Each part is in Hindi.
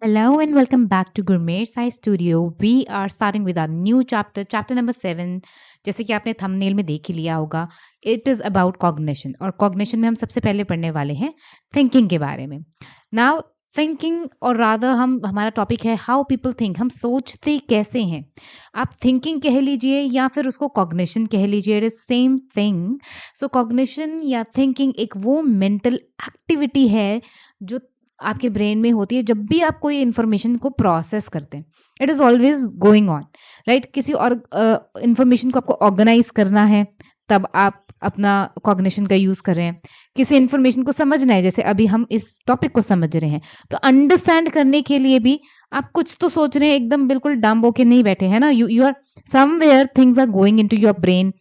Hello and welcome back to Gourmet Science Studio. We are starting with our new chapter, chapter number 7. जैसे कि आपने थंबनेल में देख ही लिया होगा, इट इज़ अबाउट कॉग्निशन और कॉग्निशन में हम सबसे पहले पढ़ने वाले हैं थिंकिंग के बारे में. नाउ थिंकिंग और रादर हम हमारा टॉपिक है हाउ पीपल थिंक. हम सोचते कैसे हैं. आप थिंकिंग कह लीजिए या फिर उसको कॉग्निशन कह लीजिए, it is same thing. So cognition या थिंकिंग एक वो मेंटल एक्टिविटी है जो आपके ब्रेन में होती है जब भी आप कोई इन्फॉर्मेशन को प्रोसेस करते हैं. It is always going on, right. किसी और इन्फॉर्मेशन को आपको ऑर्गेनाइज करना है तब आप अपना कॉग्निशन का यूज़ कर रहे हैं. किसी इन्फॉर्मेशन को समझना है, जैसे अभी हम इस टॉपिक को समझ रहे हैं, तो अंडरस्टैंड करने के लिए भी आप कुछ तो सोच रहे हैं, एकदम बिल्कुल डम्ब होके नहीं बैठे हैं ना. You are somewhere, things are going into your brain.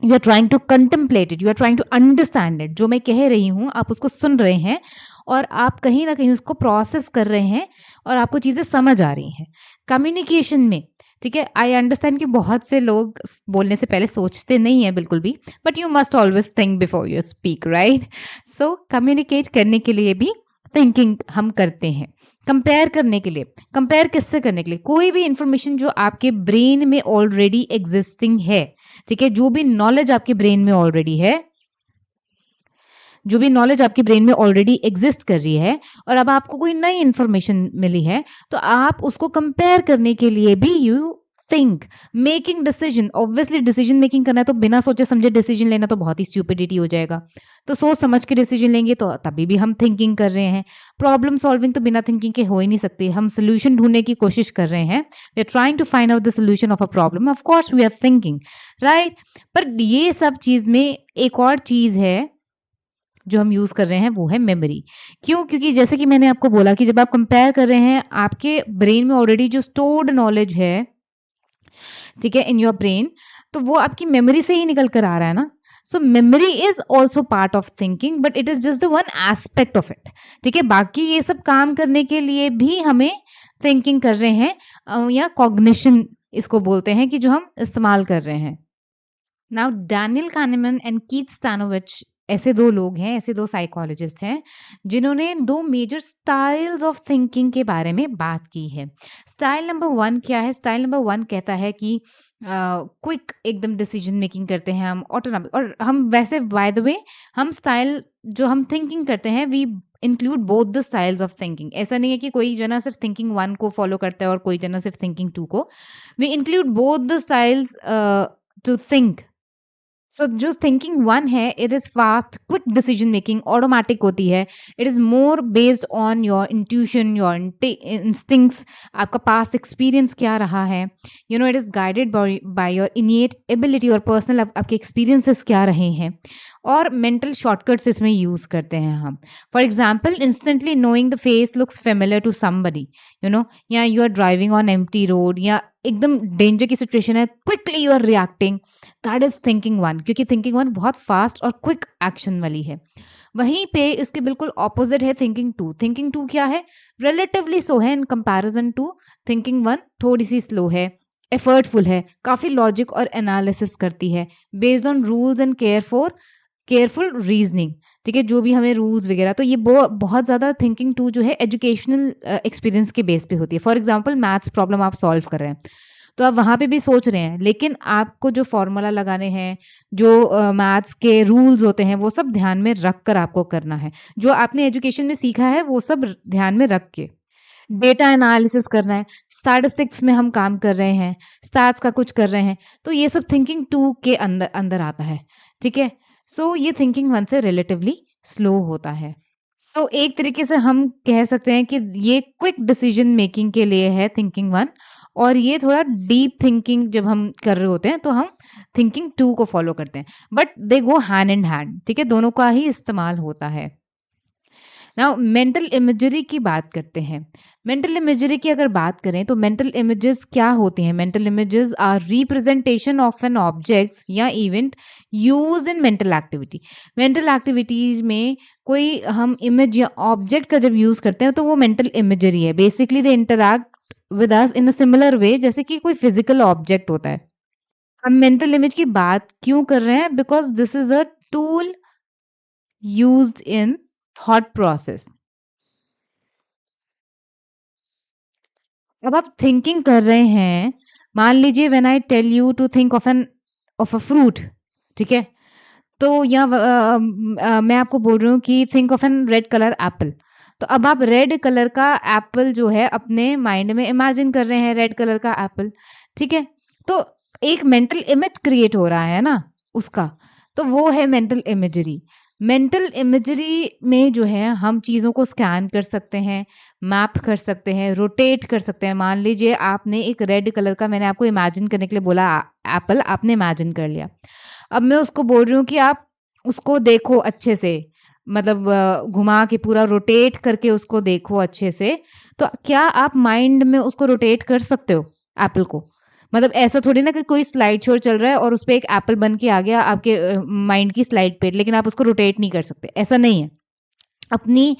You are trying to contemplate it, you are trying to understand it. जो मैं कह रही हूँ आप उसको सुन रहे हैं और आप कहीं ना कहीं उसको प्रोसेस कर रहे हैं और आपको चीज़ें समझ आ रही हैं. कम्युनिकेशन में, ठीक है, आई अंडरस्टैंड कि बहुत से लोग बोलने से पहले सोचते नहीं है बिल्कुल भी, but you must always think before you speak, right. So communicate करने के लिए भी थिंकिंग हम करते हैं. कंपेयर करने के लिए, कंपेयर किससे करने के लिए, कोई भी इंफॉर्मेशन जो आपके ब्रेन में ऑलरेडी एग्जिस्टिंग है, ठीक है, जो भी नॉलेज आपके ब्रेन में ऑलरेडी है, जो भी नॉलेज आपके ब्रेन में ऑलरेडी एग्जिस्ट कर रही है और अब आपको कोई नई इंफॉर्मेशन मिली है, तो आप उसको कंपेयर करने के लिए भी you think. Making decision, obviously decision making करना है तो बिना सोचे समझे डिसीजन लेना तो बहुत ही स्टूपिडिटी हो जाएगा. तो सोच समझ के डिसीजन लेंगे तो तभी भी हम थिंकिंग कर रहे हैं. प्रॉब्लम सॉल्विंग तो बिना थिंकिंग के हो ही नहीं सकती. हम सोल्यूशन ढूंढने की कोशिश कर रहे हैं. We are trying to find out the solution of a problem, of course we are thinking, right. पर ये सब चीज में एक और चीज है जो हम यूज़ कर रहे हैं, वो है मेमोरी. क्यों? क्योंकि जैसे कि मैंने आपको बोला कि जब आप कंपेयर कर रहे हैं, आपके ब्रेन में ऑलरेडी जो स्टोर्ड नॉलेज है, ठीक है, इन योर ब्रेन, तो वो आपकी मेमोरी से ही निकल कर आ रहा है ना. So memory is also part of thinking, but it is just the one aspect of it. ठीक है, बाकी ये सब काम करने के लिए भी हमें थिंकिंग कर रहे हैं, या कॉग्निशन इसको बोलते हैं, कि जो हम इस्तेमाल कर रहे हैं. नाउ डैनियल कानेमन एंड कीथ स्टैनोविच, ऐसे दो लोग हैं, ऐसे दो साइकोलॉजिस्ट हैं जिन्होंने दो मेजर स्टाइल्स ऑफ थिंकिंग के बारे में बात की है. स्टाइल नंबर 1 क्या है? स्टाइल नंबर 1 कहता है कि क्विक एकदम डिसीजन मेकिंग करते हैं हम, ऑटोनॉमिक. और हम वैसे बाय द वे, हम स्टाइल जो हम थिंकिंग करते हैं, we include both the styles of thinking. ऐसा नहीं है कि कोई जना सिर्फ थिंकिंग 1 को फॉलो करता है और कोई जना सिर्फ थिंकिंग 2 को. We include both the styles to think. So जो थिंकिंग 1 है, it is fast, quick decision making, automatic होती है. It is more based on your intuition, your instincts. आपका पास्ट एक्सपीरियंस क्या रहा है, you know, it is guided by your innate ability, और पर्सनल आपके एक्सपीरियंसेस क्या रहे हैं. और मेंटल शॉर्टकट्स इसमें यूज़ करते हैं हम. For example, instantly knowing the face looks familiar to somebody, you know, या you are driving on empty road, या एकदम डेंजर की सिचुएशन है, quickly you are reacting. That is thinking 1, क्योंकि थिंकिंग 1 बहुत फास्ट और क्विक एक्शन वाली है. वहीं पे इसके बिल्कुल ऑपोजिट है थिंकिंग 2. थिंकिंग 2 क्या है? रिलेटिवली स्लो है इन कंपैरिजन टू थिंकिंग 1. थोड़ी सी स्लो है, एफर्टफुल है, काफ़ी लॉजिक और एनालिसिस करती है, based on rules and careful reasoning. ठीक है, जो भी हमें रूल्स वगैरह, तो ये बहुत ज़्यादा थिंकिंग 2 जो है एजुकेशनल एक्सपीरियंस के बेस पे होती है. फॉर एग्जाम्पल, मैथ्स प्रॉब्लम आप सॉल्व कर रहे हैं, तो आप वहाँ पे भी सोच रहे हैं, लेकिन आपको जो फॉर्मूला लगाने हैं, जो मैथ्स के रूल्स होते हैं, वो सब ध्यान में रख कर आपको करना है. जो आपने एजुकेशन में सीखा है वो सब ध्यान में रख के डेटा एनालिसिस करना है. स्टैटिस्टिक्स में हम काम कर रहे हैं, स्टैट्स का कुछ कर रहे हैं, तो ये सब थिंकिंग 2 के अंदर अंदर आता है. ठीक है, सो ये थिंकिंग 1 से रिलेटिवली स्लो होता है. सो एक तरीके से हम कह सकते हैं कि ये क्विक डिसीजन मेकिंग के लिए है थिंकिंग 1, और ये थोड़ा डीप थिंकिंग जब हम कर रहे होते हैं तो हम थिंकिंग 2 को फॉलो करते हैं. But they go hand in hand, ठीक है, दोनों का ही इस्तेमाल होता है. नाउ मेंटल इमेजरी की बात करते हैं. मेंटल इमेजरी की अगर बात करें तो मेंटल इमेजेस क्या होती हैं? Mental images are representation of an objects या event use in mental activity. Mental activities में कोई हम इमेज या ऑब्जेक्ट का जब यूज करते हैं तो वो मेंटल इमेजरी है. Basically they interact with us in a similar way, जैसे कि कोई फिजिकल ऑब्जेक्ट होता है. हम मेंटल इमेज की बात क्यों कर रहे हैं? Because this is a tool used in thought process. अब आप थिंकिंग कर रहे हैं, मान लीजिए when I tell you to think of a fruit, ठीक है? तो या मैं आपको बोल रही हूँ कि think of an red colour apple. तो अब आप रेड कलर का एप्पल जो है अपने माइंड में इमेजिन कर रहे हैं, रेड कलर का एप्पल, ठीक है? तो एक मेंटल इमेज क्रिएट हो रहा है ना उसका, तो वो है मेंटल इमेजरी। मेंटल इमेजरी में जो है हम चीज़ों को स्कैन कर सकते हैं, मैप कर सकते हैं, रोटेट कर सकते हैं। मान लीजिए आपने एक रेड कलर का, मैंने आपको इमेजिन करने के लिए बोला एप्पल, आपने इमेजिन कर लिया। अब मैं उसको बोल रही हूँ कि आप उसको देखो अच्छे से, मतलब घुमा के पूरा रोटेट करके उसको देखो अच्छे से। तो क्या आप माइंड में उसको रोटेट कर सकते हो एप्पल को? मतलब ऐसा थोड़ी ना कि कोई स्लाइड शो चल रहा है और उसपे एक एप्पल बन के आ गया आपके माइंड की स्लाइड पे, लेकिन आप उसको रोटेट नहीं कर सकते, ऐसा नहीं है। अपनी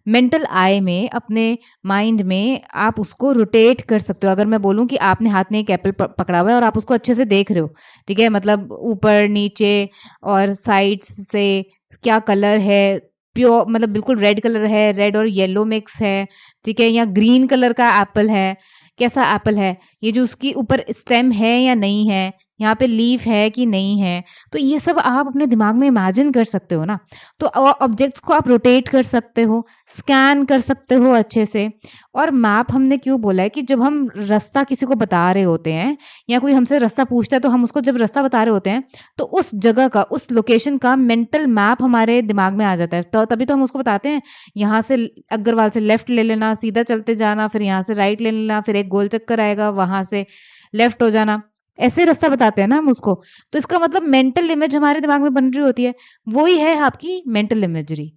मेंटल आई में, अपने माइंड में आप उसको रोटेट कर सकते हो। अगर मैं बोलूँ कि आपने हाथ में एक एप्पल पकड़ा हुआ है और आप उसको अच्छे से देख रहे हो, ठीक है? मतलब ऊपर, नीचे और साइड्स से क्या कलर है, प्योर मतलब बिल्कुल रेड कलर है, रेड और येलो मिक्स है, ठीक है? या ग्रीन कलर का एप्पल है, कैसा एप्पल है? ये जो उसकी ऊपर स्टेम है या नहीं है, यहाँ पे लीफ है कि नहीं है, तो ये सब आप अपने दिमाग में इमेजिन कर सकते हो ना। तो ऑब्जेक्ट्स को आप रोटेट कर सकते हो, स्कैन कर सकते हो अच्छे से। और मैप हमने क्यों बोला है कि जब हम रास्ता किसी को बता रहे होते हैं या कोई हमसे रास्ता पूछता है, तो हम उसको जब रास्ता बता रहे होते हैं, तो उस जगह का, उस लोकेशन का मेंटल मैप हमारे दिमाग में आ जाता है। तो तभी तो हम उसको बताते हैं, यहाँ से अग्रवाल से लेफ्ट ले लेना, सीधा चलते जाना, फिर यहाँ से राइट ले लेना, फिर एक गोल चक्कर आएगा, वहां से लेफ्ट हो जाना। ऐसे रास्ता बताते हैं ना हम उसको। तो इसका मतलब मेंटल इमेज हमारे दिमाग में बन रही होती है, वही है आपकी मेंटल इमेजरी।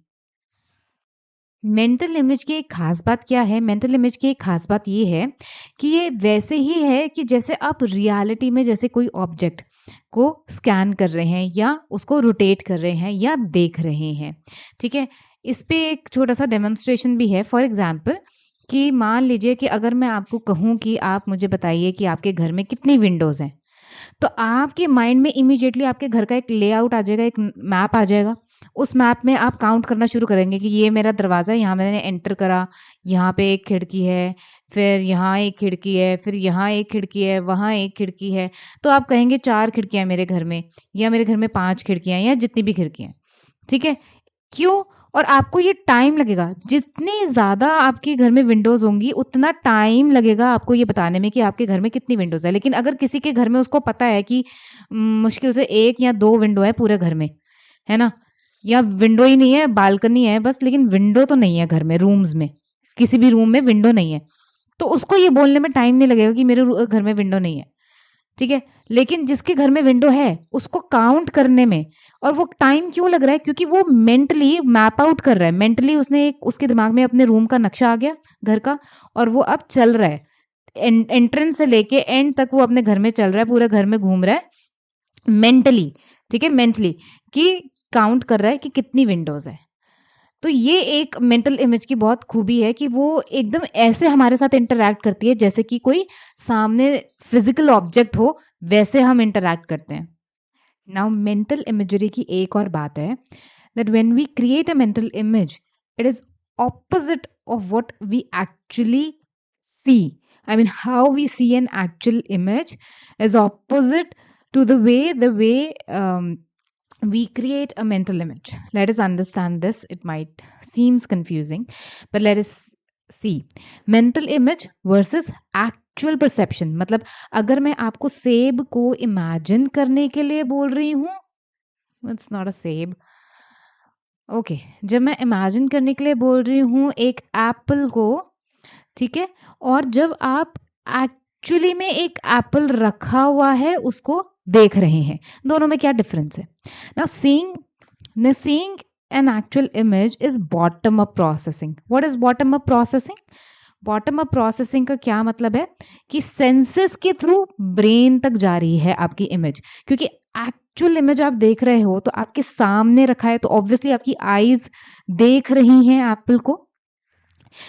मेंटल इमेज की एक खास बात क्या है? मेंटल इमेज की एक खास बात ये है कि ये वैसे ही है कि जैसे आप रियलिटी में जैसे कोई ऑब्जेक्ट को स्कैन कर रहे हैं या उसको रोटेट कर रहे हैं या देख रहे हैं, ठीक है? इस पे एक छोटा सा डेमोन्स्ट्रेशन भी है। फॉर एग्जांपल, कि मान लीजिए कि अगर मैं आपको कहूँ कि आप मुझे बताइए कि आपके घर में कितनी विंडोज़ हैं, तो आपके माइंड में इमीडिएटली आपके घर का एक लेआउट आ जाएगा, एक मैप आ जाएगा। उस मैप में आप काउंट करना शुरू करेंगे कि ये मेरा दरवाज़ा है, यहाँ मैंने एंटर करा, यहाँ पे एक खिड़की है, फिर यहाँ एक खिड़की है, फिर यहाँ एक खिड़की है, वहाँ एक खिड़की है। तो आप कहेंगे 4 खिड़कियाँ मेरे घर में, या मेरे घर में 5 खिड़कियाँ हैं, या जितनी भी खिड़कियाँ हैं, ठीक है? क्यों? और आपको ये टाइम लगेगा, जितनी ज़्यादा आपके घर में विंडोज़ होंगी, उतना टाइम लगेगा आपको ये बताने में कि आपके घर में कितनी विंडोज़ है। लेकिन अगर किसी के घर में उसको पता है कि मुश्किल से 1 या 2 विंडो है पूरे घर में, है ना? या विंडो ही नहीं है, बालकनी है बस, लेकिन विंडो तो नहीं है घर में, रूम्स में, किसी भी रूम में विंडो नहीं है। तो उसको ये बोलने में टाइम नहीं लगेगा कि मेरे घर में विंडो नहीं है। ठीक है? लेकिन जिसके घर में विंडो है, उसको काउंट करने में और वो टाइम क्यों लग रहा है? क्योंकि वो मेंटली मैप आउट कर रहा है। मेंटली उसने एक, उसके दिमाग में अपने रूम का नक्शा आ गया घर का, और वो अब चल रहा है। एंट्रेंस से लेके एंड तक वो अपने घर में चल रहा है, पूरे घर में घूम रहा है मेंटली, ठीक है? मेंटली, कि काउंट कर रहा है कि कितनी विंडोज़ है। तो ये एक मेंटल इमेज की बहुत खूबी है कि वो एकदम ऐसे हमारे साथ इंटरैक्ट करती है जैसे कि कोई सामने फिजिकल ऑब्जेक्ट हो, वैसे हम इंटरैक्ट करते हैं। नाउ मेंटल इमेजरी की एक और बात है that when we create a mental image, it is opposite of what we actually see. I mean how we see an actual image is opposite to the way we create a mental image. Let us understand this. It might seems confusing, but let us see. Mental image versus actual perception. मतलब अगर मैं आपको सेब को इमेजिन करने के लिए बोल रही हूँ, इट्स नॉट अ सेब। ओके, जब मैं इमेजिन करने के लिए बोल रही हूँ एक एप्पल को, ठीक है, और जब आप एक्चुअली में एक एप्पल रखा हुआ है उसको देख रहे हैं, दोनों में क्या डिफरेंस है? Now seeing an actual image is bottom up processing. What is bottom up processing? Bottom up processing का क्या मतलब है? कि सेंसेस के थ्रू ब्रेन तक जा रही है आपकी इमेज, क्योंकि एक्चुअल इमेज आप देख रहे हो तो आपके सामने रखा है, तो ऑब्वियसली आपकी आईज देख रही हैं एप्पल को,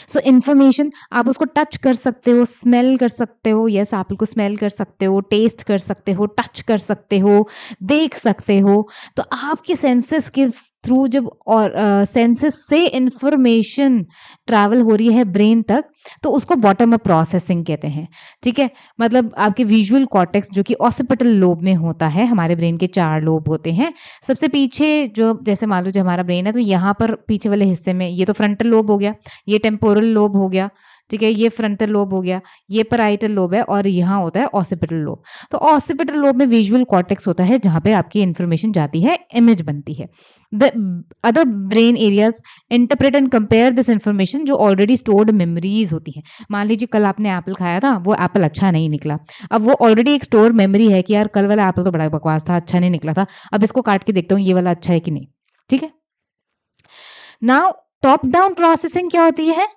सो इन्फॉर्मेशन आप उसको टच कर सकते हो, स्मेल कर सकते हो, यस एप्पल को स्मेल कर सकते हो, टेस्ट कर सकते हो, टच कर सकते हो, देख सकते हो। तो आपके सेंसेस के थ्रू जब और सेंसेस से इंफॉर्मेशन ट्रैवल हो रही है ब्रेन तक, तो उसको बॉटम अप प्रोसेसिंग कहते हैं। ठीक है, मतलब आपके विजुअल कॉर्टेक्स जो कि ऑसिपिटल लोब में होता है, हमारे ब्रेन के 4 लोब होते हैं। सबसे पीछे जो, जैसे मान लो जो हमारा ब्रेन है, तो यहाँ पर पीछे वाले हिस्से में ये तो फ्रंटल लोब हो गया, ये टेम्पोरल लोब हो गया, ठीक है, ये फ्रंटल लोब हो गया, ये पैराइटल लोब है, और यहाँ होता है ऑसिपिटल लोब। तो ऑसिपिटल लोब में विजुअल कॉर्टेक्स होता है, जहाँ पे आपकी इन्फॉर्मेशन जाती है, इमेज बनती है। The other brain areas interpret and compare this information, जो ऑलरेडी स्टोर्ड मेमोरीज होती हैं। मान लीजिए कल आपने एप्पल खाया था, वो एप्पल अच्छा नहीं निकला, अब वो ऑलरेडी एक स्टोर मेमोरी है कि यार कल वाला एप्पल तो बड़ा बकवास था, अच्छा नहीं निकला था, अब इसको काट के देखता हूँ ये वाला अच्छा है कि नहीं। ठीक है, नाउ टॉप डाउन प्रोसेसिंग क्या होती है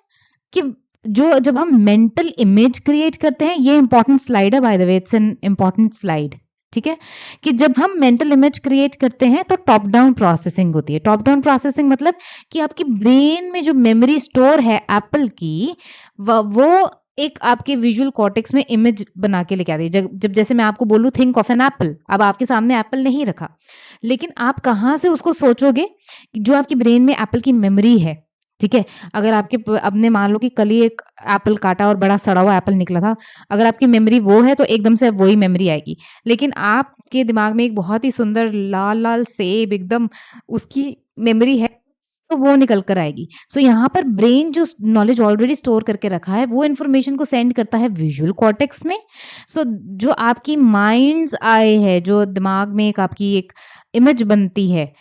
कि जो जब हम मेंटल इमेज क्रिएट करते हैं, ये इंपॉर्टेंट स्लाइड है by the way, it's an important slide. ठीक है, कि जब हम मेंटल इमेज क्रिएट करते हैं तो टॉप डाउन प्रोसेसिंग होती है। टॉप डाउन प्रोसेसिंग मतलब कि आपकी ब्रेन में जो मेमोरी स्टोर है एप्पल की, वो एक आपके विजुअल कॉर्टेक्स में इमेज बना के लेके आती है। जब जैसे मैं आपको बोलूँ थिंक ऑफ एन एप्पल, अब आपके सामने एप्पल नहीं रखा, लेकिन आप कहाँ से उसको सोचोगे, जो आपकी ब्रेन में एप्पल की मेमोरी है। ठीक है, अगर आपके अपने मान लो कि कल ही एक एप्पल काटा और बड़ा सड़ा हुआ एप्पल निकला था, अगर आपकी मेमोरी वो है तो एकदम से वही मेमोरी आएगी। लेकिन आपके दिमाग में एक बहुत ही सुंदर लाल लाल सेब एकदम उसकी मेमोरी है, तो वो निकल कर आएगी। सो यहाँ पर ब्रेन जो नॉलेज ऑलरेडी स्टोर करके रखा है, वो इन्फॉर्मेशन को सेंड करता है विजुअल कॉर्टेक्स में। सो जो आपकी माइंड्स आई है, जो दिमाग में एक आपकी एक इमेज बनती है,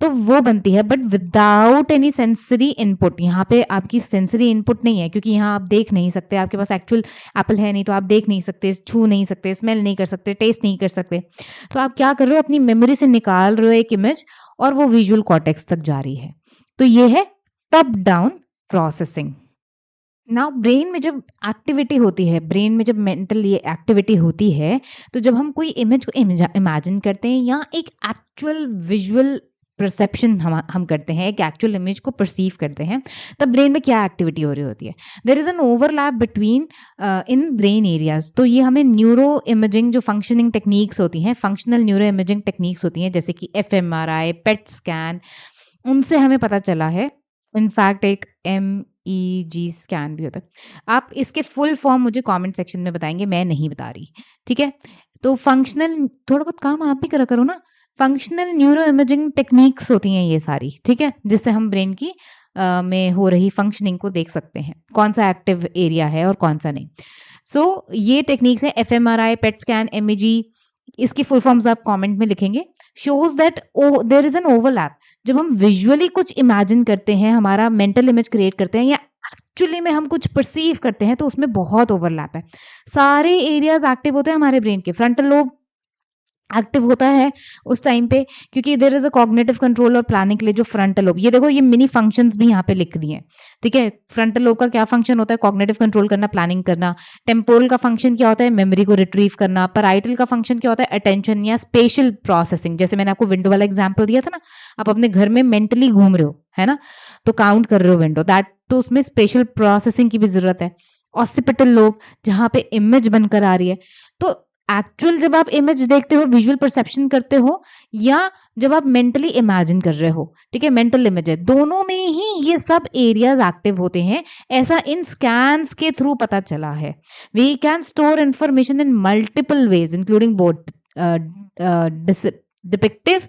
तो वो बनती है, but without any sensory input. यहाँ पे आपकी सेंसरी इनपुट नहीं है, क्योंकि यहाँ आप देख नहीं सकते, आपके पास एक्चुअल एप्पल है नहीं, तो आप देख नहीं सकते, छू नहीं सकते, स्मेल नहीं कर सकते, टेस्ट नहीं कर सकते। तो आप क्या कर रहे हो, अपनी मेमोरी से निकाल रहे हो एक इमेज, और वो विजुअल कॉर्टेक्स तक जा रही है। तो ये है top down processing. Now brain में जब एक्टिविटी होती है, ब्रेन में जब मेंटल ये एक्टिविटी होती है, तो जब हम कोई इमेज को इमेजिन करते हैं या एक एक्चुअल विजुअल परसेप्शन हम करते हैं, एक एक्चुअल इमेज को परसीव करते हैं, तब ब्रेन में क्या एक्टिविटी हो रही होती है। There is an overlap between in brain areas. तो ये हमें न्यूरो इमेजिंग जो फंक्शनिंग टेक्निक्स होती हैं, फंक्शनल न्यूरो इमेजिंग टेक्निक्स होती हैं, जैसे कि एफएमआरआई, पेट स्कैन, उनसे हमें पता चला है। इनफैक्ट एक MEG स्कैन भी होता है। आप इसके फुल फॉर्म मुझे कमेंट सेक्शन में बताएंगे, मैं नहीं बता रही। ठीक है, तो फंक्शनल, थोड़ा बहुत काम आप भी करा करो ना। फंक्शनल न्यूरो इमेजिंग टेक्निक्स होती हैं ये सारी, ठीक है, जिससे हम ब्रेन की में हो रही फंक्शनिंग को देख सकते हैं, कौन सा एक्टिव एरिया है और कौन सा नहीं। सो ये टेक्निक्स है एफएमआरआई, पेट स्कैन, MEG। इसकी फुल फॉर्म्स आप कमेंट में लिखेंगे। Shows that there is an overlap. जब हम विजुअली कुछ इमेजिन करते हैं, हमारा मेंटल इमेज क्रिएट करते हैं, या एक्चुअली में हम कुछ परसीव करते हैं, तो उसमें बहुत ओवरलैप है। सारे एरियाज एक्टिव होते हैं हमारे ब्रेन के। फ्रंटल लोब एक्टिव होता है उस टाइम पे, क्योंकि there is a cognitive control और प्लानिंग के लिए जो फ्रंटल लोब, ये देखो ये मिनी फंक्शंस भी यहाँ पे लिख दिए हैं। ठीक है, फ्रंटल लोब का क्या फंक्शन होता है, कॉग्निटिव कंट्रोल करना, प्लानिंग करना। टेम्पोरल का फंक्शन क्या होता है, मेमोरी को रिट्रीव करना। पैराइटल का फंक्शन क्या होता है, अटेंशन या स्पेशल प्रोसेसिंग। जैसे मैंने आपको विंडो वाला एग्जाम्पल दिया था ना, आप अपने घर में मेंटली घूम रहे हो, है ना, तो काउंट कर रहे हो विंडो, दैट तो उसमें स्पेशल प्रोसेसिंग की भी जरूरत है। ऑसिपिटल लोब, जहाँ पे इमेज बनकर आ रही है। तो एक्चुअल जब आप इमेज देखते हो, विजुअल परसेप्शन करते हो, या जब आप मेंटली इमेजिन कर रहे हो, ठीक है, मेंटल इमेज है, दोनों में ही ये सब एरियाज एक्टिव होते हैं। ऐसा इन स्कैन्स के थ्रू पता चला है। We can store information in multiple ways including both depictive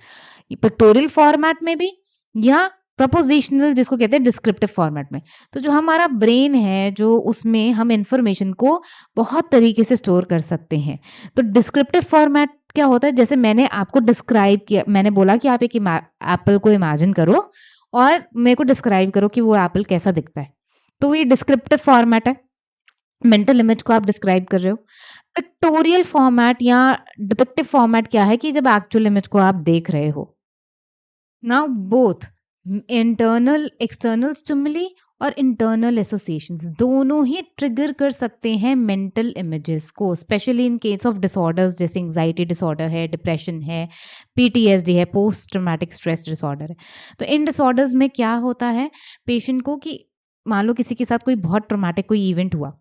pictorial format में भी, या प्रपोजिशनल जिसको कहते हैं डिस्क्रिप्टिव फॉर्मेट में। तो जो हमारा ब्रेन है, जो उसमें हम इंफॉर्मेशन को बहुत तरीके से स्टोर कर सकते हैं। तो डिस्क्रिप्टिव फॉर्मेट क्या होता है, जैसे मैंने आपको डिस्क्राइब किया, मैंने बोला कि आप एक एप्पल को इमेजिन करो और मेरे को डिस्क्राइब करो कि वो एप्पल कैसा दिखता है। तो ये डिस्क्रिप्टिव फॉर्मेट है, मेंटल इमेज को आप डिस्क्राइब कर रहे हो। पिक्टोरियल फॉर्मेट या डिपिक्टिव फॉर्मेट क्या है, कि जब एक्चुअल इमेज को आप देख रहे हो। Now both internal external stimuli और इंटरनल एसोसिएशंस दोनों ही ट्रिगर कर सकते हैं मेंटल इमेजेस को, specially in case of disorders, जैसे एंजाइटी डिसऑर्डर है, डिप्रेशन है, PTSD है, पोस्ट ट्रॉमेटिक स्ट्रेस डिसऑर्डर है। तो इन डिसऑर्डर्स में क्या होता है पेशेंट को, कि मान लो किसी के साथ कोई बहुत ट्रॉमेटिक कोई इवेंट हुआ,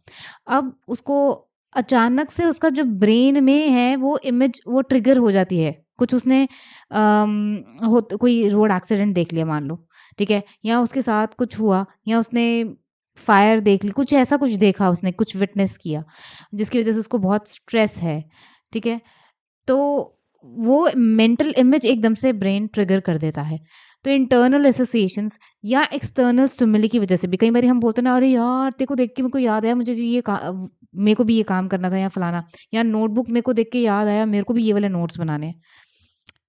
अब उसको अचानक से उसका जो ब्रेन में है वो इमेज वो ट्रिगर हो जाती है। कुछ उसने कोई रोड एक्सीडेंट देख लिया मान लो, ठीक है? या उसके साथ कुछ हुआ या उसने फायर देख ली, कुछ ऐसा कुछ देखा उसने, कुछ विटनेस किया, जिसकी वज़ह से उसको बहुत स्ट्रेस है, ठीक है? तो वो मेंटल इमेज एकदम से ब्रेन ट्रिगर कर देता है। तो इंटरनल एसोसिएशंस या एक्सटर्नल स्टिमुली की वजह से भी कई बारी हम बोलते हैं ना, अरे यार तेरे को देख के मेरे को याद आया मुझे जो मेरे को भी ये काम करना था या फलाना, या नोटबुक मेरे को देख के याद आया मेरे को भी ये वाले नोट्स बनाने हैं।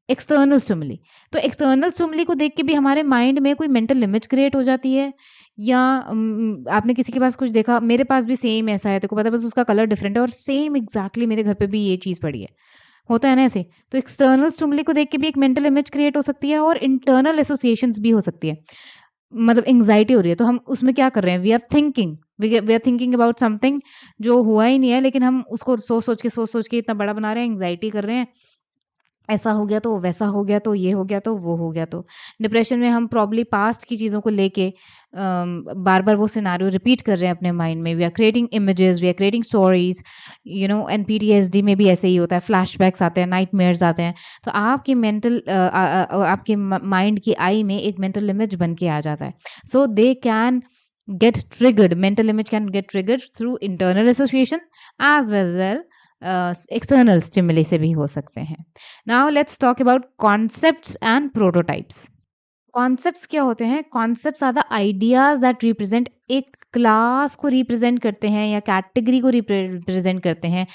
एक्सटर्नल स्टिमुली, तो एक्सटर्नल स्टिमुली को देख के भी हमारे माइंड में कोई मेंटल इमेज क्रिएट हो जाती है। या आपने किसी के पास कुछ देखा, मेरे पास भी सेम ऐसा है, तेरे को पता है बस उसका कलर डिफरेंट है और सेम एग्जैक्टली मेरे घर पे भी ये चीज़ पड़ी है, होता है ना ऐसे। तो एक्सटर्नल स्टिमुली को देख के भी एक मेंटल इमेज क्रिएट हो सकती है और इंटरनल एसोसिएशंस भी हो सकती है। मतलब एंग्जाइटी हो रही है तो हम उसमें क्या कर रहे हैं, we are thinking about something जो हुआ ही नहीं है, लेकिन हम उसको सोच सोच के इतना बड़ा बना रहे हैं, एंग्जाइटी कर रहे हैं, ऐसा हो गया तो वैसा हो गया तो ये हो गया तो वो हो गया तो। डिप्रेशन में हम प्रॉब्ली पास्ट की चीज़ों को लेके बार बार वो सिनारियो रिपीट कर रहे हैं अपने माइंड में। We are creating images, we are creating stories, you know. And PTSD में भी ऐसे ही होता है, फ्लैशबैक्स आते हैं, नाइटमेयर्स आते हैं। तो आपके आपके माइंड की आई में एक मेंटल इमेज बन के आ जाता है। So they can get triggered, mental image can get triggered through internal association as well as external stimuli से भी हो सकते हैं। Now let's talk about concepts and prototypes. Concepts क्या होते हैं? Concepts are the ideas that represent एक क्लास को रिप्रेजेंट करते हैं या कैटेगरी को रिप्रेजेंट करते हैं,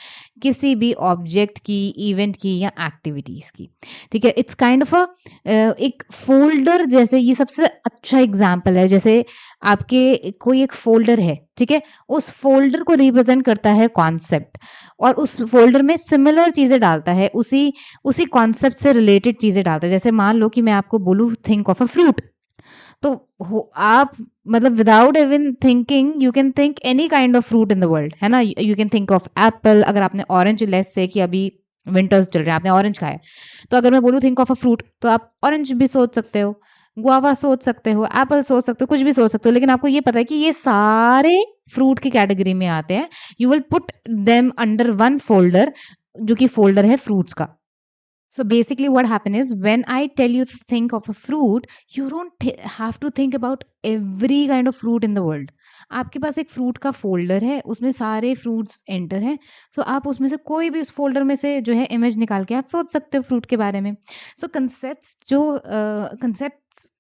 किसी भी ऑब्जेक्ट की, इवेंट की या एक्टिविटीज की, ठीक है? इट्स काइंड ऑफ एक फोल्डर जैसे। ये सबसे अच्छा एग्जाम्पल है, जैसे आपके कोई एक फोल्डर है, ठीक है? उस फोल्डर को रिप्रेजेंट करता है कॉन्सेप्ट, और उस फोल्डर में सिमिलर चीजें डालता है, उसी उसी कॉन्सेप्ट से रिलेटेड चीजें डालता है। जैसे मान लो कि मैं आपको बोलूँ थिंक ऑफ अ फ्रूट, तो आप मतलब without even thinking you can think any kind of fruit in the world, है ना? You can think of Apple. अगर आपने ऑरेंज, लेट्स से कि अभी विंटर्स चल रहे हैं, आपने ऑरेंज खाया, तो अगर मैं बोलूँ थिंक ऑफ अ फ्रूट, तो आप ऑरेंज भी सोच सकते हो, गुआवा सोच सकते हो, एप्पल सोच सकते हो, कुछ भी सोच सकते हो, लेकिन आपको ये पता है कि ये सारे फ्रूट की कैटेगरी में आते हैं। You will put them under one folder, जो कि फोल्डर है फ्रूट्स का। So basically what happens is when I tell you to think of a fruit, you don't have to think about every kind of fruit in the world. आपके पास एक फ्रूट का फोल्डर है, उसमें सारे फ्रूट्स एंटर हैं, तो आप उसमें से कोई भी उस फोल्डर में से जो है इमेज निकाल के आप सोच सकते हो फ्रूट के बारे में। सो कंसेप्ट्स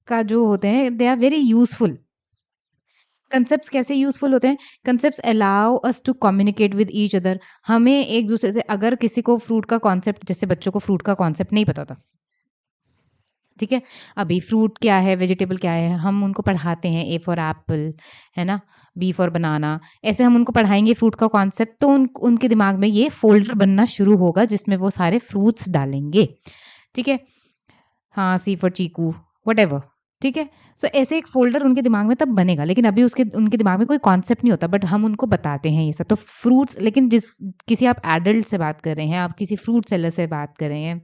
का जो होते हैं, they are very useful. Concepts कैसे यूजफुल होते हैं? Concepts allow us to communicate with each other. हमें एक दूसरे से, अगर किसी को फ्रूट का कॉन्सेप्ट, जैसे बच्चों को फ्रूट का कॉन्सेप्ट नहीं पता था, ठीक है? अभी फ्रूट क्या है, वेजिटेबल क्या है, हम उनको पढ़ाते हैं, ए फॉर एप्पल, है ना? B for banana. ऐसे हम उनको पढ़ाएंगे फ्रूट का कॉन्सेप्ट, तो उनके दिमाग में ये फोल्डर बनना शुरू होगा जिसमें वो सारे फ्रूट्स डालेंगे, ठीक है? हाँ, सी फॉर चीकू, व्हाटएवर, ठीक है? सो ऐसे एक फ़ोल्डर उनके दिमाग में तब बनेगा, लेकिन अभी उसके उनके दिमाग में कोई कॉन्सेप्ट नहीं होता, बट हम उनको बताते हैं ये सब। तो फ्रूट्स, लेकिन किसी आप एडल्ट से बात कर रहे हैं, आप किसी फ्रूट सेलर से बात कर रहे हैं,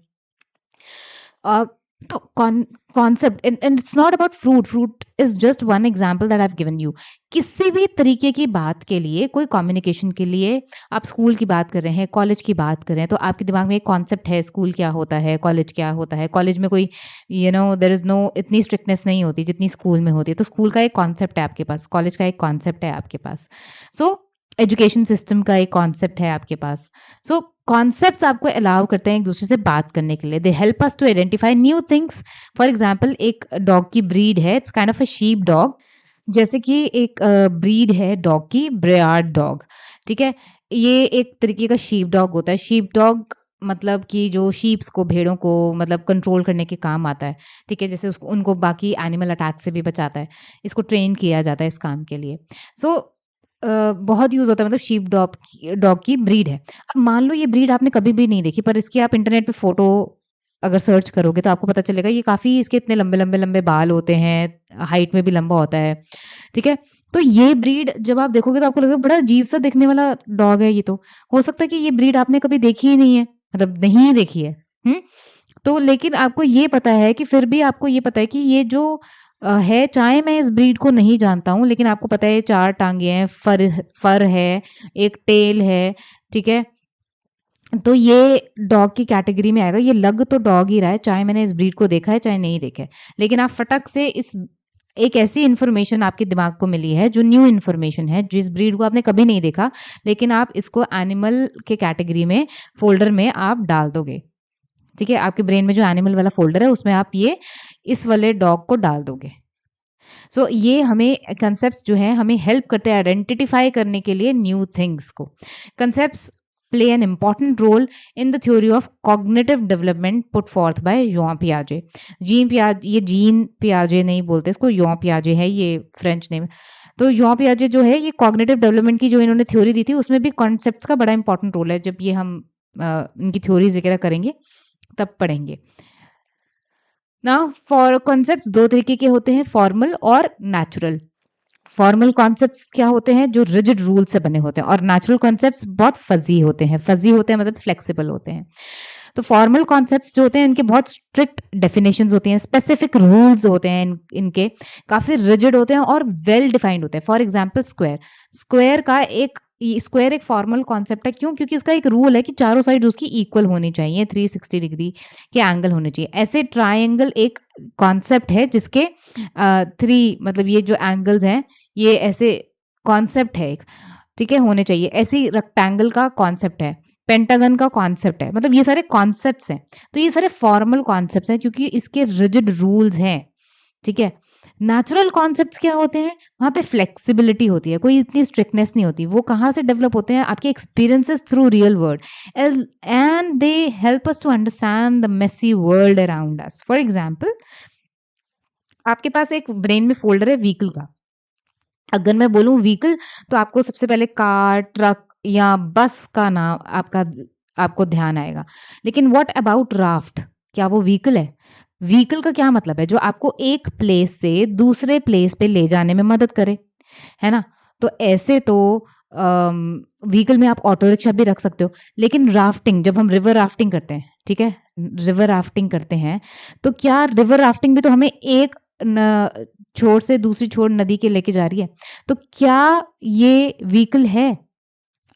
uh, तो concept, and it's not about fruit is just one example that I have given you. किसी भी तरीके की बात के लिए, कोई कम्युनिकेशन के लिए, आप स्कूल की बात कर रहे हैं, कॉलेज की बात कर रहे हैं, तो आपके दिमाग में एक कॉन्सेप्ट है, स्कूल क्या होता है, कॉलेज क्या होता है। कॉलेज में कोई देयर इज नो इतनी स्ट्रिक्टनेस नहीं होती जितनी स्कूल में होती है, तो स्कूल का एक कॉन्सेप्ट है आपके पास, कॉलेज का एक कॉन्सेप्ट है आपके पास, सो एजुकेशन सिस्टम का एक कॉन्सेप्ट है आपके पास। सो कॉन्सेप्ट्स आपको अलाउ करते हैं एक दूसरे से बात करने के लिए। They help us to identify new things. For example, एक डॉग की ब्रीड है, it's kind of a sheep dog. जैसे कि एक ब्रीड है डॉग की, ब्रेयार्ड डॉग, ठीक है? ये एक तरीके का शीप डॉग होता है। शीप डॉग मतलब कि जो शीप्स को, भेड़ों को मतलब कंट्रोल करने के काम आता है, ठीक है? जैसे उसको, उनको बाकी एनिमल अटैक से भी बचाता है। इसको ट्रेन किया जाता है इस काम के लिए। सो बहुत यूज़ होता है, मतलब शीप डॉग की ब्रीड है। अब मान लो ये ब्रीड आपने कभी भी नहीं देखी, पर इसकी आप इंटरनेट पे फ़ोटो अगर सर्च करोगे तो आपको पता चलेगा ये काफ़ी, इसके इतने लंबे-लंबे बाल होते हैं, हाइट में भी लंबा होता है, ठीक है? तो ये ब्रीड जब आप देखोगे तो आपको लगेगा बड़ा अजीब-सा दिखने वाला डॉग है ये तो। हो सकता है कि ये ब्रीड आपने कभी देखी ही नहीं है, मतलब नहीं देखी है। हुँ? तो लेकिन आपको ये पता है कि फिर भी आपको ये पता है कि ये जो है चाहे मैं इस ब्रीड को नहीं जानता हूँ, लेकिन आपको पता है 4 टाँगे हैं, फर है, एक टेल है, ठीक है? तो ये डॉग की कैटेगरी में आएगा। ये लग तो डॉग ही रहा है, चाहे मैंने इस ब्रीड को देखा है, चाहे नहीं देखा है। लेकिन आप फटक से इस एक ऐसी इन्फॉर्मेशन आपके दिमाग को मिली है, जो न्यू इन्फॉर्मेशन है, जिस ब्रीड को आपने कभी नहीं देखा, लेकिन आप इसको एनिमल के कैटेगरी में, फ़ोल्डर में आप डाल दोगे, ठीक है? आपके ब्रेन में जो एनिमल वाला फ़ोल्डर है, उसमें आप ये इस वाले डॉग को डाल दोगे। सो ये हमें कंसेप्ट्स जो हैं हमें हेल्प करते हैं आइडेंटिफाई करने के लिए न्यू थिंग्स को। Concepts play an important role in the theory of cognitive development put forth by Jean Piaget. Jean पियाजे नहीं बोलते इसको, Jean Piaget है ये फ्रेंच नेम। तो Jean Piaget जो है ये कॉग्निटिव डेवलपमेंट की जो इन्होंने थ्योरी दी थी, उसमें भी कॉन्सेप्ट्स का बड़ा इंपॉर्टेंट रोल है। जब ये हम इनकी थ्योरीज वगैरह करेंगे तब पढ़ेंगे। नाउ फॉर कॉन्सेप्ट्स दो तरीके के होते हैं, फॉर्मल और नेचुरल। फॉर्मल कॉन्सेप्ट्स क्या होते हैं? जो रिजिड रूल से बने होते हैं, और नेचुरल कॉन्सेप्ट्स बहुत फजी होते हैं। फजी होते हैं मतलब फ्लेक्सिबल होते हैं। तो फॉर्मल कॉन्सेप्ट्स जो होते हैं इनके बहुत स्ट्रिक्ट डेफिनेशंस होती हैं, स्पेसिफिक रूल्स होते हैं, इनके काफ़ी रिजिड होते हैं और वेल डिफाइंड होते हैं। फॉर एग्जांपल स्क्वायर एक फॉर्मल कॉन्सेप्ट है। क्यों? क्योंकि इसका एक रूल है कि चारों साइड उसकी इक्वल होनी चाहिए, 360 डिग्री के एंगल होने चाहिए। ऐसे ट्रायंगल एक कॉन्सेप्ट है जिसके मतलब ये जो एंगल्स हैं ये ऐसे कॉन्सेप्ट है एक, ठीक है, होने चाहिए। ऐसी रेक्टेंगल का कॉन्सेप्ट है, पेंटागन का कॉन्सेप्ट है, मतलब ये सारे कॉन्सेप्ट्स हैं। तो ये सारे फॉर्मल कॉन्सेप्ट्स हैं क्योंकि इसके रिजिड रूल्स हैं, ठीक है। नेचुरल कॉन्सेप्ट्स क्या होते हैं? वहाँ पे फ्लेक्सिबिलिटी होती है, कोई इतनी स्ट्रिक्टनेस नहीं होती। वो कहाँ से डेवलप होते हैं? आपके experiences through real world, and they help us to understand the messy world around us. For example, आपके पास एक ब्रेन में फोल्डर है व्हीकल का। अगर मैं बोलूँ व्हीकल, तो आपको सबसे पहले कार, ट्रक या बस का नाम आपको ध्यान आएगा। लेकिन व्हाट अबाउट राफ्ट? क्या वो व्हीकल है? व्हीकल का क्या मतलब है? जो आपको एक प्लेस से दूसरे प्लेस पे ले जाने में मदद करे, है ना? तो ऐसे तो व्हीकल में आप ऑटो रिक्शा भी रख सकते हो। लेकिन राफ्टिंग, जब हम रिवर राफ्टिंग करते हैं, ठीक है, रिवर राफ्टिंग करते हैं, तो क्या रिवर राफ्टिंग भी तो हमें एक छोर से दूसरी छोर नदी के लेके जा रही है। तो क्या ये व्हीकल है?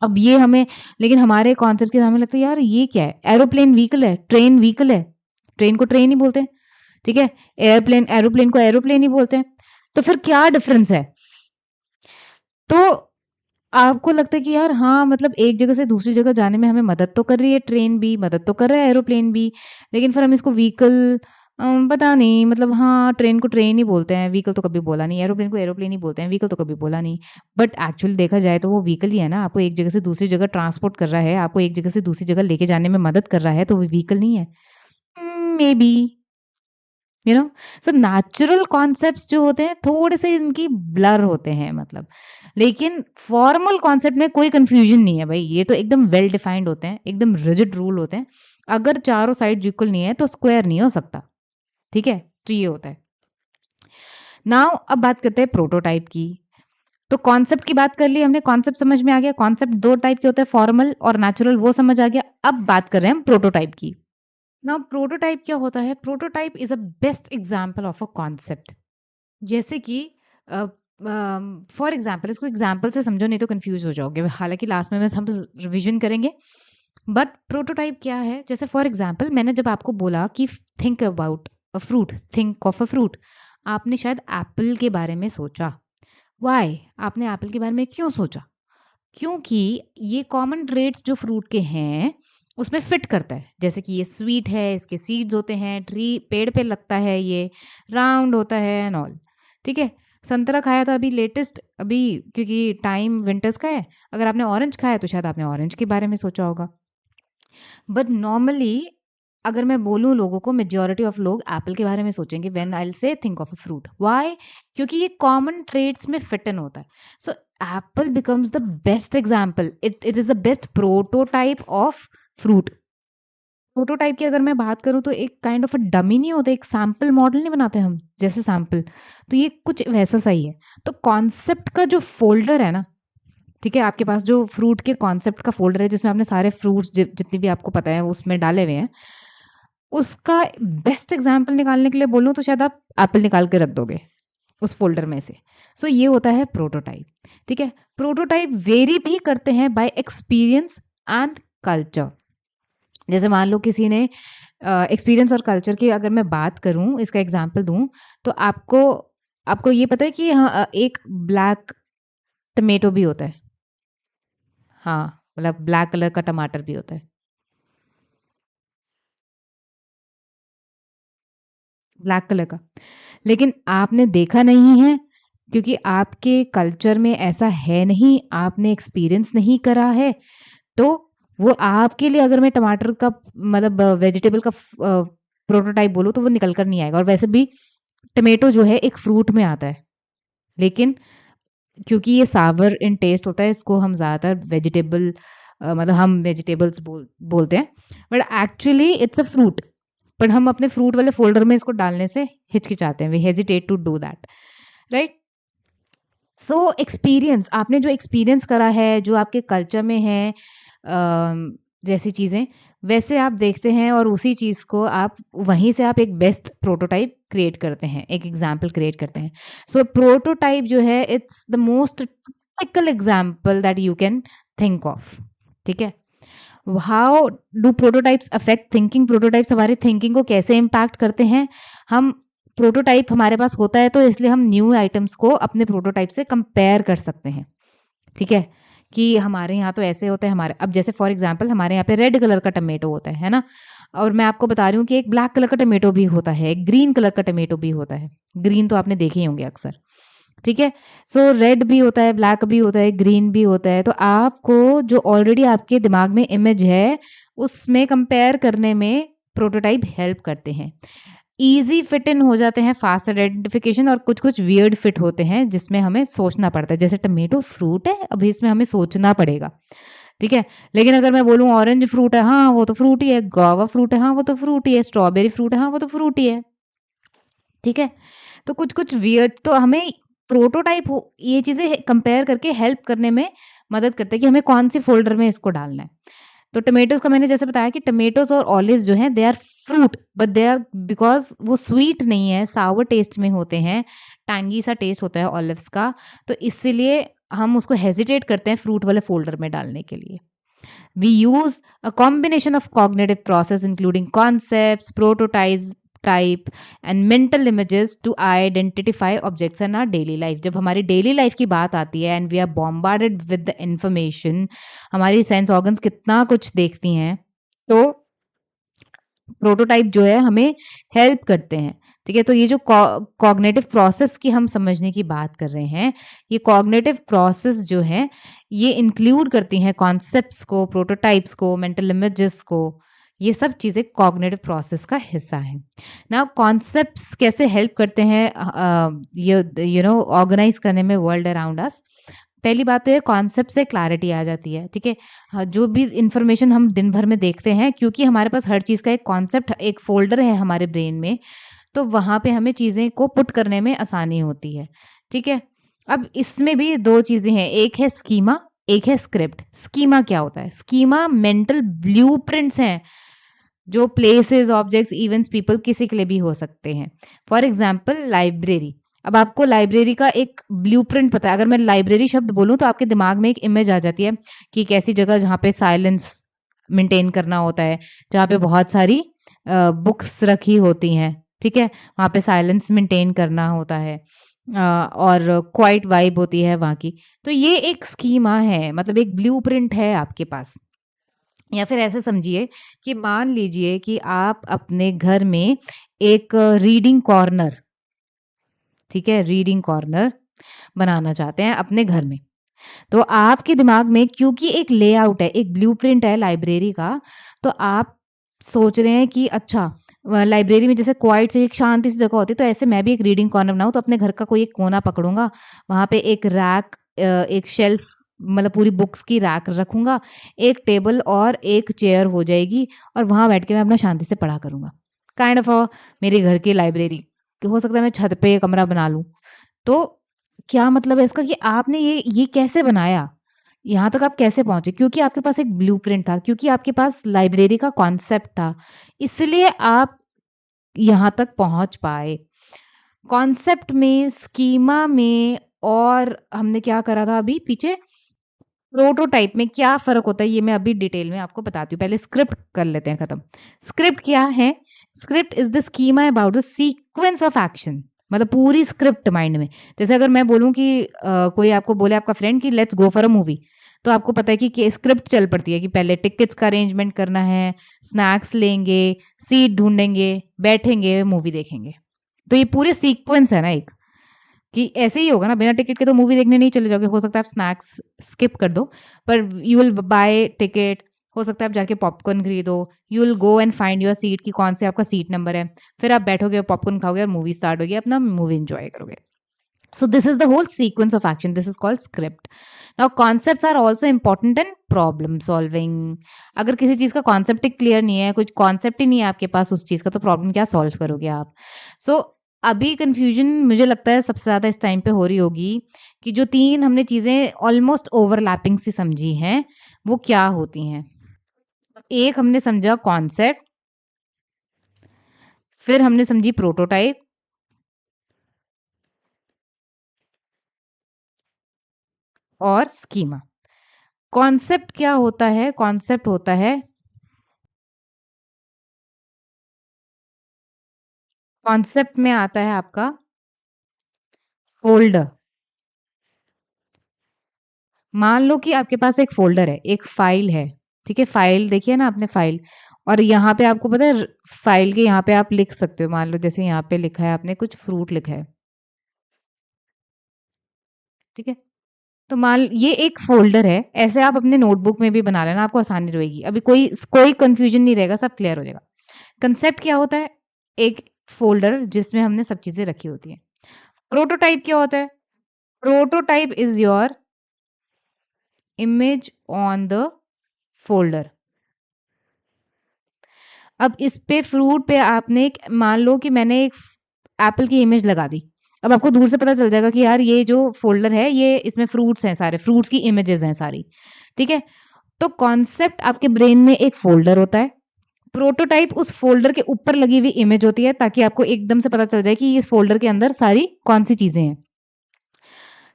अब ये हमें, लेकिन हमारे कॉन्सेप्ट के सामने लगता है यार ये क्या है? एरोप्लेन व्हीकल है, ट्रेन व्हीकल है। ट्रेन को ट्रेन ही बोलते हैं, ठीक है। एरोप्लेन को एरोप्लेन ही बोलते हैं। तो फिर क्या डिफरेंस है? तो आपको लगता है कि यार हाँ, मतलब एक जगह से दूसरी जगह जाने में हमें मदद तो कर रही है ट्रेन भी, मदद तो कर रहा है एरोप्लेन भी, लेकिन फिर हम इसको व्हीकल, पता नहीं, मतलब हाँ, ट्रेन को ट्रेन ही बोलते हैं, व्हीकल तो कभी बोला नहीं, एरोप्लेन को एरोप्लेन ही बोलते हैं, व्हीकल तो कभी बोला नहीं। बट एक्चुअली देखा जाए तो वो व्हीकल ही है ना। आपको एक जगह से दूसरी जगह ट्रांसपोर्ट कर रहा है, आपको एक जगह से दूसरी जगह लेके जाने में मदद कर रहा है, तो वो व्हीकल नहीं है? May be, you know. So natural concepts जो होते हैं थोड़े से इनकी ब्लर होते हैं, मतलब। लेकिन फॉर्मल कॉन्सेप्ट में कोई कंफ्यूजन नहीं है भाई, ये तो एकदम वेल डिफाइंड होते हैं, एकदम रिजिड रूल होते हैं। अगर चारों साइड इक्वल नहीं है तो स्क्वायर नहीं हो सकता, ठीक है। तो ये होता है। नाउ अब बात करते हैं प्रोटोटाइप की। तो कॉन्सेप्ट की बात कर ली हमने, कॉन्सेप्ट समझ में आ गया। कॉन्सेप्ट दो टाइप के होते हैं, फॉर्मल और नेचुरल, वो समझ आ गया। अब बात कर रहे हैं हम प्रोटोटाइप की। नाउ प्रोटोटाइप क्या होता है? Prototype is a best example of a concept. जैसे कि फॉर एग्जाम्पल, इसको एग्जाम्पल से समझो नहीं तो कंफ्यूज हो जाओगे। हालांकि लास्ट में हम रिविजन करेंगे, बट प्रोटोटाइप क्या है? जैसे फॉर एग्जाम्पल, मैंने जब आपको बोला कि think about a fruit, think of a fruit, आपने शायद एप्पल के बारे में सोचा। वाई? आपने एप्पल के बारे में क्यों सोचा? क्योंकि ये कॉमन ट्रेड्स जो फ्रूट के हैं उसमें फिट करता है। जैसे कि ये स्वीट है, इसके सीड्स होते हैं, ट्री पेड़ पे लगता है, ये राउंड होता है एंड ऑल, ठीक है। संतरा खाया था अभी लेटेस्ट, अभी क्योंकि टाइम विंटर्स का है। अगर आपने ऑरेंज खाया तो शायद आपने ऑरेंज के बारे में सोचा होगा। बट नॉर्मली अगर मैं बोलूँ लोगों को, मेजॉरिटी ऑफ लोग एप्पल के बारे में सोचेंगे when I will say think of a fruit. Why? क्योंकि ये कॉमन ट्रेड्स में फिट इन होता है। So apple becomes the best example, it is the best prototype of fruit. Prototype की अगर मैं बात करूँ तो एक काइंड ऑफ अ डमी नहीं होता, एक सैम्पल मॉडल नहीं बनाते हम जैसे सैम्पल, तो ये कुछ वैसा सही है। तो कॉन्सेप्ट का जो फोल्डर है ना, ठीक है, आपके पास जो फ्रूट के कॉन्सेप्ट का फोल्डर है जिसमें आपने सारे फ्रूट्स जितने भी आपको पता है उसमें डाले हुए हैं, उसका बेस्ट एग्जाम्पल निकालने के लिए बोलूँ तो शायद आप एप्पल निकाल के रख दोगे, उस फ़ोल्डर में से। सो ये होता है प्रोटोटाइप, ठीक है? प्रोटोटाइप वेरी भी करते हैं बाय एक्सपीरियंस एंड कल्चर। जैसे मान लो किसी ने एक्सपीरियंस और कल्चर की अगर मैं बात करूँ, इसका एग्ज़ाम्पल दूँ, तो आपको आपको ये पता है कि एक ब्लैक टमेटो भी होता है। हाँ, मतलब ब्लैक कलर का टमाटर भी होता है। ब्लैक कलर का। लेकिन आपने देखा नहीं है, क्योंकि आपके कल्चर में ऐसा है नहीं, आपने एक्सपीरियंस नहीं करा है, तो वो आपके लिए अगर मैं टमाटर का मतलब वेजिटेबल का प्रोटोटाइप बोलूँ तो वो निकल कर नहीं आएगा। और वैसे भी टमेटो जो है एक फ्रूट में आता है, लेकिन क्योंकि ये सावर इन टेस्ट होता है, इसको हम ज़्यादातर वेजिटेबल मतलब हम वेजिटेबल्स बोलते हैं, but actually it's a fruit. But हम अपने फ्रूट वाले फ़ोल्डर में इसको डालने से हिचकिचाते हैं, we hesitate to do that, right? So experience, आपने जो एक्सपीरियंस करा है, जो आपके कल्चर में है जैसी चीज़ें, वैसे आप देखते हैं और उसी चीज़ को आप वहीं से आप एक बेस्ट प्रोटोटाइप क्रिएट करते हैं, एक एग्ज़ाम्पल क्रिएट करते हैं। सो प्रोटोटाइप जो है it's the most typical example that you can think of, ठीक है? How do prototypes affect thinking? Prototypes हमारी थिंकिंग को कैसे इम्पैक्ट करते हैं? हम प्रोटोटाइप हमारे पास होता है तो इसलिए हम न्यू आइटम्स को अपने प्रोटोटाइप से कंपेयर कर सकते हैं, ठीक है? कि हमारे यहाँ तो ऐसे होता है, हमारे अब जैसे फॉर एग्जांपल हमारे यहाँ पे रेड कलर का टमेटो होता है ना? और मैं आपको बता रही हूँ कि एक ब्लैक कलर का टमेटो भी होता है, एक ग्रीन कलर का टमेटो भी होता है। ग्रीन तो आपने देखे ही होंगे अक्सर, ठीक है? सो रेड भी होता है, ब्लैक भी होता है, ग्रीन भी होता है। तो आपको जो ऑलरेडी आपके दिमाग में इमेज है, उसमें कंपेयर करने में प्रोटोटाइप हेल्प करते हैं। ईज़ी फिट इन हो जाते हैं, फास्ट आइडेंटिफिकेशन, और कुछ-कुछ वियर्ड फिट होते हैं जिसमें हमें सोचना पड़ता है। जैसे टमेटो फ्रूट है, अभी इसमें हमें सोचना पड़ेगा, ठीक है? लेकिन अगर मैं बोलूँ ऑरेंज फ्रूट है, हाँ, वो तो फ्रूट ही है। गुआवा फ्रूट है, हाँ, वो तो फ्रूट ही है। स्ट्रॉबेरी फ्रूट है, हाँ, वो तो फ्रूट ही है, ठीक है? तो कुछ-कुछ वियर्ड तो हमें प्रोटोटाइप हो ये चीज़ें कंपेयर करके हेल्प करने में मदद करते हैं कि हमें कौन-सी फ़ोल्डर में इसको डालना है। तो टमेटोज़ का मैंने जैसे बताया कि टमेटोज़ और ऑलिव्स जो हैं they are fruit, but they are because वो स्वीट नहीं है, सावर टेस्ट में होते हैं, टैंगी सा टेस्ट होता है ऑलिव्स का, तो इसीलिए हम उसको हेजिटेट करते हैं फ्रूट वाले फ़ोल्डर में डालने के लिए। We use a combination of cognitive process including concepts, prototypes, type and mental images to identify objects in our daily life. जब हमारी डेली लाइफ की बात आती है and we are bombarded with the information, हमारी सेंस ऑर्गन्स कितना कुछ देखती हैं, तो प्रोटोटाइप जो है हमें हेल्प करते हैं, ठीक है? तो ये जो कॉग्निटिव प्रोसेस की हम समझने की बात कर रहे हैं, ये कॉग्निटिव प्रोसेस जो है ये इंक्लूड करती हैं कॉन्सेप्ट्स को, प्रोटोटाइप्स को, मेंटल इमेजेस को। ये सब चीज़ें कॉग्निटिव प्रोसेस का हिस्सा हैं। नाउ कॉन्सेप्ट्स कैसे हेल्प करते हैं ऑर्गेनाइज करने में वर्ल्ड अराउंड अस? पहली बात तो ये कॉन्सेप्ट से क्लैरिटी आ जाती है, ठीक है? हाँ, जो भी इन्फॉर्मेशन हम दिन भर में देखते हैं, क्योंकि हमारे पास हर चीज़ का एक कॉन्सेप्ट, एक फ़ोल्डर है हमारे ब्रेन में, तो वहाँ पे हमें चीज़ें को पुट करने में आसानी होती है, ठीक है? अब इसमें भी 2 चीज़ें हैं, एक है स्कीमा, एक है स्क्रिप्ट। स्कीमा क्या होता है? स्कीमा मेंटल ब्लूप्रिंट्स हैं, जो प्लेसेस, ऑब्जेक्ट्स, इवेंट्स, पीपल किसी के लिए भी हो सकते हैं। For example library. अब आपको लाइब्रेरी का एक ब्लूप्रिंट पता है। अगर मैं लाइब्रेरी शब्द बोलूँ तो आपके दिमाग में एक इमेज आ जाती है कि एक ऐसी जगह जहाँ पे साइलेंस मेंटेन करना होता है, जहाँ पे बहुत सारी बुक्स रखी होती हैं, ठीक है? वहाँ पे साइलेंस मेंटेन करना होता है और क्वाइट वाइब होती है वहाँ की। तो ये एक स्कीमा है, मतलब एक ब्लूप्रिंट है आपके पास। या फिर ऐसे समझिए कि मान लीजिए कि आप अपने घर में एक रीडिंग कॉर्नर, ठीक है, रीडिंग कॉर्नर बनाना चाहते हैं अपने घर में। तो आपके दिमाग में क्योंकि एक लेआउट है, एक ब्लूप्रिंट है लाइब्रेरी का, तो आप सोच रहे हैं कि अच्छा लाइब्रेरी में जैसे क्वाइट से एक शांति सी जगह होती है, तो ऐसे मैं भी एक रीडिंग कॉर्नर बनाऊँ, तो अपने घर का कोई एक कोना पकड़ूँगा, वहाँ पे एक रैक एक शेल्फ, मतलब पूरी बुक्स की रैक रखूँगा, एक टेबल और एक चेयर हो जाएगी और वहाँ बैठ के मैं अपना शांति से पढ़ा करूँगा। काइंड ऑफ मेरे घर की लाइब्रेरी। हो सकता है मैं छत पे कमरा बना लूँ। तो क्या मतलब है इसका कि आपने ये कैसे बनाया? यहाँ तक आप कैसे पहुँचे? क्योंकि आपके पास एक ब्लूप्रिंट था, क्योंकि आपके पास लाइब्रेरी का कॉन्सेप्ट था, इसलिए आप यहाँ तक पहुँच पाए। कॉन्सेप्ट में, स्कीमा में और हमने क्या करा था अभी पीछे प्रोटोटाइप में क्या फ़र्क होता है ये मैं अभी डिटेल में आपको बताती हूँ। पहले स्क्रिप्ट कर लेते हैं खत्म। स्क्रिप्ट क्या है? Script is the schema about the sequence of action, मतलब पूरी स्क्रिप्ट माइंड में। जैसे अगर मैं बोलूँ कि कोई आपको बोले आपका फ्रेंड कि let's go for a movie, तो आपको पता है कि स्क्रिप्ट चल पड़ती है कि पहले टिकट्स का अरेंजमेंट करना है, स्नैक्स लेंगे, सीट ढूँढेंगे, बैठेंगे, मूवी देखेंगे। तो ये पूरे सीक्वेंस है ना एक। कि ऐसे ही होगा ना, बिना टिकट के तो मूवी देखने नहीं चले जाओगे। हो सकता है आप स्नैक्स स्किप कर दो, पर यू विल बाय टिकट। हो सकता है आप जाके पॉपकॉर्न खरीदो, you will go and find your seat कि कौन से आपका सीट नंबर है। फिर आप बैठोगे, पॉपकॉर्न खाओगे और मूवी स्टार्ट होगी, अपना मूवी एंजॉय करोगे। So this is the whole sequence of action. This is called script. Now concepts are also important in problem solving. अगर किसी चीज़ का कॉन्सेप्ट ही क्लियर नहीं है, कुछ कॉन्सेप्ट ही नहीं है आपके पास उस चीज़ का, तो प्रॉब्लम क्या सॉल्व करोगे आप? सो अभी कन्फ्यूजन मुझे लगता है सबसे ज़्यादा इस टाइम पे हो रही होगी कि जो 3 हमने चीज़ें ऑलमोस्ट ओवरलैपिंग सी समझी हैं, वो क्या होती हैं? एक हमने समझा कॉन्सेप्ट, फिर हमने समझी प्रोटोटाइप और स्कीमा। कॉन्सेप्ट क्या होता है? कॉन्सेप्ट होता है, कॉन्सेप्ट में आता है आपका फ़ोल्डर। मान लो कि आपके पास एक फ़ोल्डर है, एक फ़ाइल है, ठीक है? फ़ाइल देखिए ना आपने फ़ाइल, और यहाँ पे आपको पता है फ़ाइल के यहाँ पे आप लिख सकते हो। मान लो जैसे यहाँ पे लिखा है आपने कुछ फ्रूट लिखा है, ठीक है? तो मान ये एक फ़ोल्डर है, ऐसे आप अपने नोटबुक में भी बना लेना, आपको आसानी रहेगी। अभी कोई कोई कन्फ्यूज़न नहीं रहेगा, सब क्लियर हो जाएगा। कंसेप्ट क्या होता है? एक फ़ोल्डर जिसमें हमने सब चीज़ें रखी होती हैं। प्रोटोटाइप क्या होता है? Prototype is your image on the folder. अब इस पे फ्रूट पे आपने एक मान लो कि मैंने एक एप्पल की इमेज लगा दी। अब आपको दूर से पता चल जाएगा कि यार ये जो फ़ोल्डर है ये इसमें फ्रूट्स हैं सारे, फ्रूट्स की इमेजेस हैं सारी, ठीक है? तो कॉन्सेप्ट आपके ब्रेन में एक फ़ोल्डर होता है, प्रोटोटाइप उस फ़ोल्डर के ऊपर लगी हुई इमेज होती है ताकि आपको एकदम से पता चल जाए कि इस फ़ोल्डर के अंदर सारी कौन-सी चीज़ें हैं।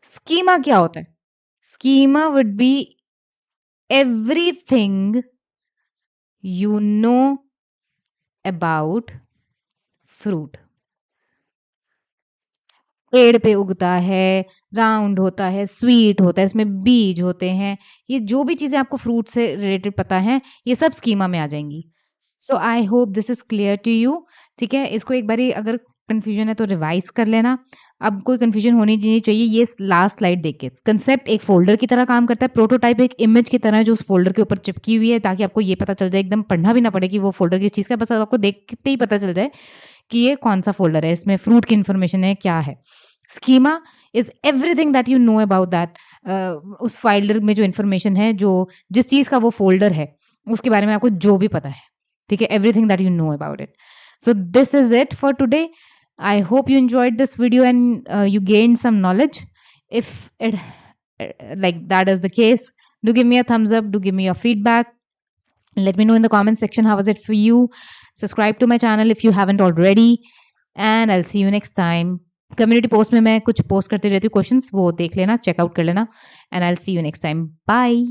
स्कीमा क्या होता है? Schema would be everything you know about fruit. पेड़ पे उगता है, राउंड होता है, स्वीट होता है, इसमें बीज होते हैं। ये जो भी चीज़ें आपको फ्रूट से रिलेटेड पता हैं, ये सब स्कीमा में आ जाएँगी। So I hope this is clear to you, ठीक है? इसको एक बारी अगर कन्फ्यूजन है तो रिवाइज़ कर लेना। अब कोई कन्फ्यूजन होनी नहीं चाहिए, ये लास्ट स्लाइड देख के। कंसेप्ट एक फ़ोल्डर की तरह काम करता है, प्रोटोटाइप एक इमेज की तरह है जो उस फ़ोल्डर के ऊपर चिपकी हुई है ताकि आपको ये पता चल जाए, एकदम पढ़ना भी ना पड़े कि वो फ़ोल्डर किस चीज़ का है, बस आपको देखते ही पता चल जाए कि ये कौन-सा फ़ोल्डर है, इसमें फ्रूट की इन्फॉर्मेशन है, क्या है। Schema is everything that you know about that, उस फ़ोल्डर में जो इन्फॉर्मेशन है, जो जिस चीज़ का वो फ़ोल्डर है, उसके बारे में आपको जो भी पता है, ठीक है? Everything that you know about it. So this is it for today. I hope you enjoyed this video and you gained some knowledge. If it like that is the case, do give me a thumbs up, do give me your feedback. Let me know in the comment section how was it for you. Subscribe to my channel if you haven't already, and I'll see you next time. Community post में मैं कुछ पोस्ट करती रहती हूँ क्वेश्चंस, वो देख लेना, चेकआउट कर लेना, and I will see you next time. Bye.